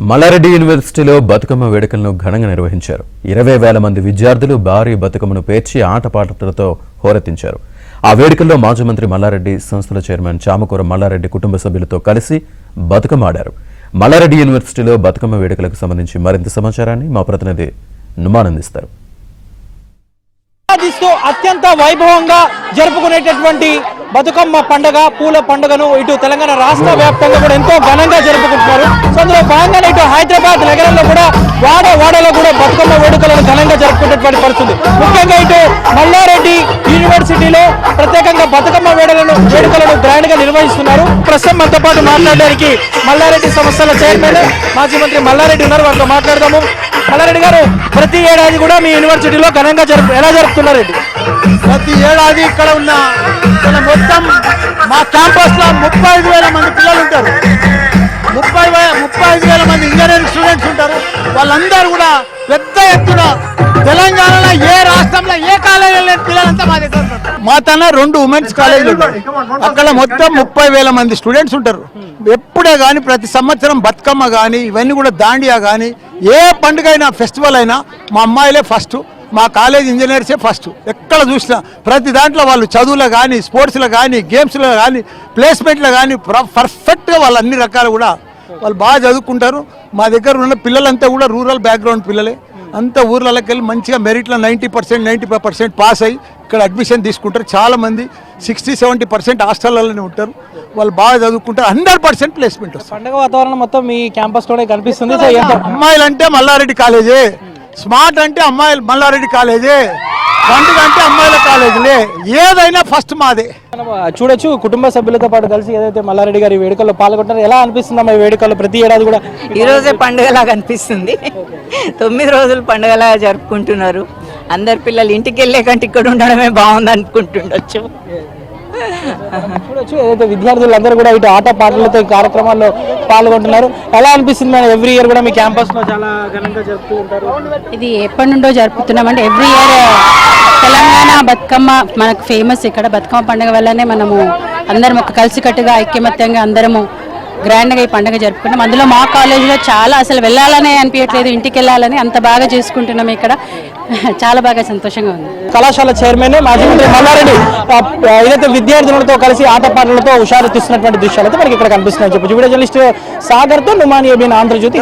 మల్లారెడ్డి యూనివర్సిటీలో బతుకమ్మ వేడుకలను ఘనంగా నిర్వహించారు. 20,000 మంది విద్యార్థులు భారీ బతుకమ్మను పేర్చి ఆటపాటలతో హోరెత్తించారు. ఆ వేడుకల్లో మాజీ మంత్రి మల్లారెడ్డి, సంస్థల చైర్మన్ చామకూర మల్లారెడ్డి కుటుంబ సభ్యులతో కలిసి బతుకమ్మ ఆడారు. మల్లారెడ్డి యూనివర్సిటీలో బతుకమ్మ వేడుకలకు సంబంధించి మరింత సమాచారాన్ని మా ప్రతినిధి నుమాన్ అందిస్తారు. అత్యంత వైభవంగా జరుపుకునేటటువంటి బతుకమ్మ పండుగ, పూల పండుగను ఇటు తెలంగాణ రాష్ట్ర వ్యాప్తంగా కూడా ఎంతో ఘనంగా జరుపుకుంటున్నారు. సో అందులో భాగంగానే ఇటు హైదరాబాద్ నగరంలో కూడా వాడలో కూడా బతుకమ్మ వేడుకలను ఘనంగా జరుపుకునేటువంటి పరిస్థితి. ముఖ్యంగా ఇటు మల్లారెడ్డి యూనివర్సిటీలో ప్రత్యేకంగా బతుకమ్మ వేడుకలను గ్రాండ్ గా నిర్వహిస్తున్నారు. ప్రస్తుతం మనతో పాటు మాట్లాడడానికి మల్లారెడ్డి సంస్థల చైర్మన్ మాజీ మంత్రి మల్లారెడ్డి ఉన్నారు. వారితో మాట్లాడదాము. మల్లారెడ్డి గారు, ప్రతి ఏడాది కూడా మీ యూనివర్సిటీలో ఘనంగా ఎలా జరుపుతున్నారు? ప్రతి ఏడాది ఇక్కడ ఉన్న మొత్తం మా క్యాంపస్ లో 35,000 మంది పిల్లలు ఉంటారు. 35,000 మంది ఇంజనీరింగ్ స్టూడెంట్స్ ఉంటారు. వాళ్ళందరూ కూడా పెద్ద ఎత్తున తెలంగాణలో ఏ రాష్ట్రంలో ఏ కాలేజీలో లేని పిల్లలంతా మా దగ్గర ఉంటారు. మా తన 2 ఉమెన్స్ కాలేజీలు ఉంటాయి. అక్కడ మొత్తం 30,000 మంది స్టూడెంట్స్ ఉంటారు. ఎప్పుడే కానీ ప్రతి సంవత్సరం బతుకమ్మ కానీ ఇవన్నీ కూడా దాండియా కానీ ఏ పండుగ అయినా ఫెస్టివల్ అయినా మా అమ్మాయిలే ఫస్ట్, మా కాలేజ్ ఇంజనీర్సే ఫస్ట్. ఎక్కడ చూసినా ప్రతి దాంట్లో వాళ్ళు చదువులో కానీ, స్పోర్ట్స్లో కానీ, గేమ్స్లో కానీ, ప్లేస్మెంట్లో కానీ పర్ఫెక్ట్గా వాళ్ళు అన్ని రకాలు కూడా వాళ్ళు బాగా చదువుకుంటారు. మా దగ్గర ఉన్న పిల్లలంతా కూడా రూరల్ బ్యాక్గ్రౌండ్ పిల్లలే. అంతా ఊర్లకి వెళ్ళి మంచిగా మెరిట్లో 90%, 95% పాస్ అయ్యి ఇక్కడ అడ్మిషన్ తీసుకుంటారు. చాలామంది 60-70% హాస్టల్లోనే ఉంటారు. వాళ్ళు బాగా చదువుకుంటారు. 100% ప్లేస్మెంట్ వస్తుంది. పండుగ వాతావరణం మొత్తం మీ క్యాంపస్ లోనే కనిపిస్తుంది. అమ్మాయిలు అంటే మల్లారెడ్డి కాలేజే, స్మార్ట్ అంటే అమ్మాయిలు మల్లారెడ్డి కాలేజే, పండుగ అంటే అమ్మాయిల కాలేజీలే, ఏదైనా ఫస్ట్ మాదే. చూడొచ్చు, కుటుంబ సభ్యులతో పాటు కలిసి ఏదైతే మల్లారెడ్డి గారి వేడుకల్లో పాల్గొంటారో ఎలా అనిపిస్తుందమ్మా ఈ వేడుకల్లో? ప్రతి ఏడాది కూడా ఈ రోజే పండుగలాగా అనిపిస్తుంది. 9 రోజులు పండుగలాగా జరుపుకుంటున్నారు. అందరు పిల్లలు ఇంటికి వెళ్ళే కంటే ఇక్కడ ఉండడమే బాగుంది అనుకుంటుండొచ్చు. చూడొచ్చు, ఏదైతే విద్యార్థులందరూ కూడా ఇటు ఆట పాటలతో ఈ కార్యక్రమాల్లో పాల్గొంటున్నారు. ఎలా అనిపిస్తుంది మేడం? ఎవ్రీ ఇయర్ కూడా మీ క్యాంపస్ లో చాలా ఘనంగా జరుపుతూ ఉంటారు. ఇది ఎప్పటి నుండో జరుపుతున్నామంటే ఎవ్రీ ఇయర్ తెలంగాణ బతుకమ్మ మనకు ఫేమస్. ఇక్కడ బతుకమ్మ పండుగ వల్లనే మనము అందరం ఒక కలిసికట్టుగా ఐక్యమత్యంగా అందరము గ్రాండ్గా ఈ పండుగ జరుపుకుంటాం. అందులో మా కాలేజీలో చాలా అసలు వెళ్ళాలనే అనిపించట్లేదు, ఇంటికి వెళ్ళాలని అంత బాగా చేసుకుంటున్నాం. ఇక్కడ చాలా బాగా సంతోషంగా ఉంది. కళాశాల చైర్మన్ మాజీ మంత్రి మల్లారెడ్డి ఏదైతే విద్యార్థులతో కలిసి ఆటపాటలతో హుషారెత్తిస్తున్నటువంటి దృశ్యాలతో మనకి ఇక్కడ కనిపిస్తున్నాయని చెప్పొచ్చు. వీడియో జర్నలిస్ట్ సాగర్తో నుమాన్ ఏబిన్, ఆంధ్రజ్యోతి.